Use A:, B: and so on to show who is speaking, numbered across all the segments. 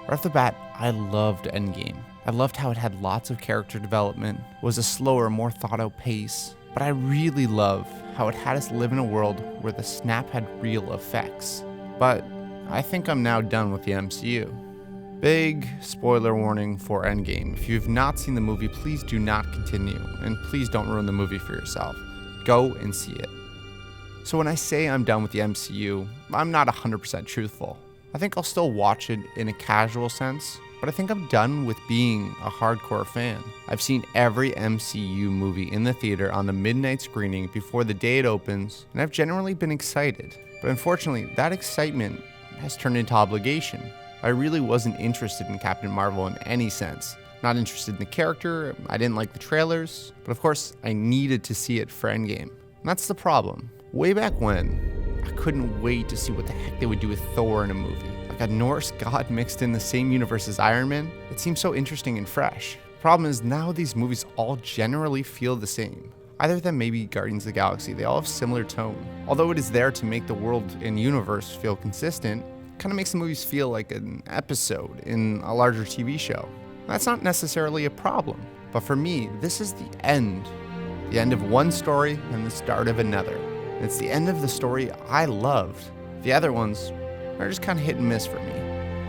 A: Right off the bat, I loved Endgame. I loved how it had lots of character development, was a slower, more thought-out pace, but I really love how it had us live in a world where the snap had real effects. But I think I'm now done with the MCU. Big spoiler warning for Endgame. If you've not seen the movie, please do not continue, and please don't ruin the movie for yourself. Go and see it. So when I say I'm done with the MCU, I'm not 100% truthful. I think I'll still watch it in a casual sense, but I think I'm done with being a hardcore fan. I've seen every MCU movie in the theater on the midnight screening before the day it opens, and I've generally been excited. But unfortunately, that excitement has turned into obligation. I really wasn't interested in Captain Marvel in any sense. Not interested in the character, I didn't like the trailers, but of course, I needed to see it for Endgame. And that's the problem. Way back when, I couldn't wait to see what the heck they would do with Thor in a movie. Like a Norse god mixed in the same universe as Iron Man, it seems so interesting and fresh. Problem is, now these movies all generally feel the same. Either of them may be Guardians of the Galaxy, they all have similar tone. Although it is there to make the world and universe feel consistent, it kind of makes the movies feel like an episode in a larger TV show. That's not necessarily a problem, but for me, this is the end. The end of one story and the start of another. And it's the end of the story I loved. The other ones are just kind of hit and miss for me.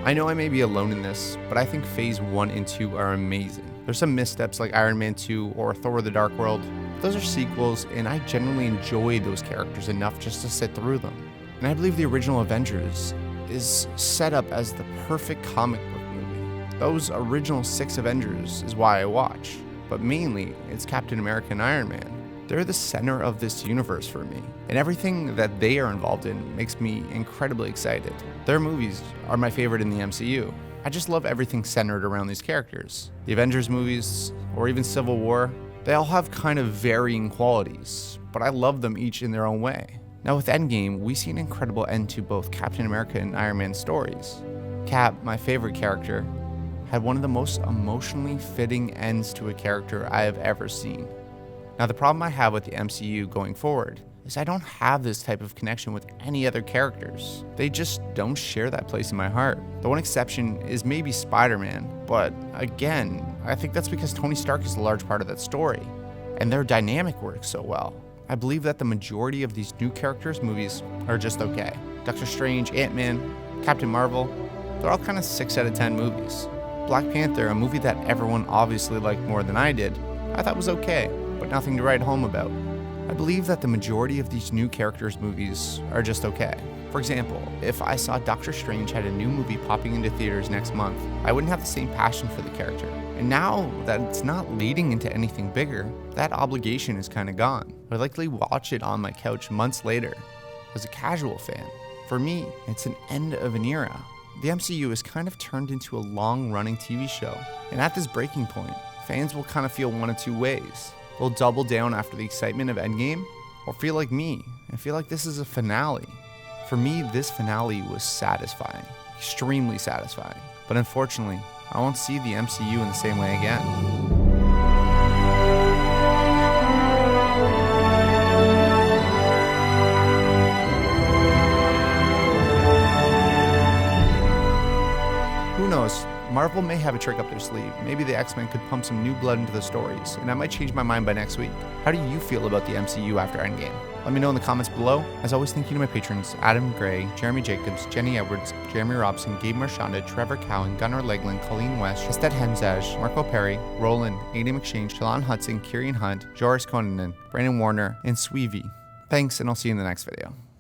A: I know I may be alone in this, but I think Phase 1 and 2 are amazing. There's some missteps like Iron Man 2 or Thor the Dark World. Those are sequels, and I generally enjoy those characters enough just to sit through them. And I believe the original Avengers is set up as the perfect comic book movie. Those original 6 Avengers is why I watch, but mainly it's Captain America and Iron Man. They're the center of this universe for me, and everything that they are involved in makes me incredibly excited. Their movies are my favorite in the MCU. I just love everything centered around these characters. The Avengers movies, or even Civil War, they all have kind of varying qualities, but I love them each in their own way. Now with Endgame, we see an incredible end to both Captain America and Iron Man stories. Cap, my favorite character, had one of the most emotionally fitting ends to a character I have ever seen. Now the problem I have with the MCU going forward is I don't have this type of connection with any other characters. They just don't share that place in my heart. The one exception is maybe Spider-Man, but again, I think that's because Tony Stark is a large part of that story, and their dynamic works so well. I believe that the majority of these new characters' movies are just okay. Doctor Strange, Ant-Man, Captain Marvel, they're all kind of 6 out of 10 movies. Black Panther, a movie that everyone obviously liked more than I did, I thought was okay, but nothing to write home about. I believe that the majority of these new characters' movies are just okay. For example, if I saw Doctor Strange had a new movie popping into theaters next month, I wouldn't have the same passion for the character. And now that it's not leading into anything bigger, that obligation is kind of gone. I'd likely watch it on my couch months later as a casual fan. For me, it's an end of an era. The MCU has kind of turned into a long-running TV show, and at this breaking point, fans will kind of feel one of two ways. They'll double down after the excitement of Endgame, or feel like me, and feel like this is a finale. For me, this finale was satisfying, extremely satisfying. But unfortunately, I won't see the MCU in the same way again. Who knows? Marvel may have a trick up their sleeve. Maybe the X-Men could pump some new blood into the stories, and I might change my mind by next week. How do you feel about the MCU after Endgame? Let me know in the comments below. As always, thank you to my patrons, Adam Gray, Jeremy Jacobs, Jenny Edwards, Jeremy Robson, Gabe Marchanda, Trevor Cowan, Gunnar Legland, Colleen West, Estet Hemzaj, Marco Perry, Roland, Aiden McShange, Shalon Hudson, Kieran Hunt, Joris Konanen, Brandon Warner, and Sweevy. Thanks, and I'll see you in the next video.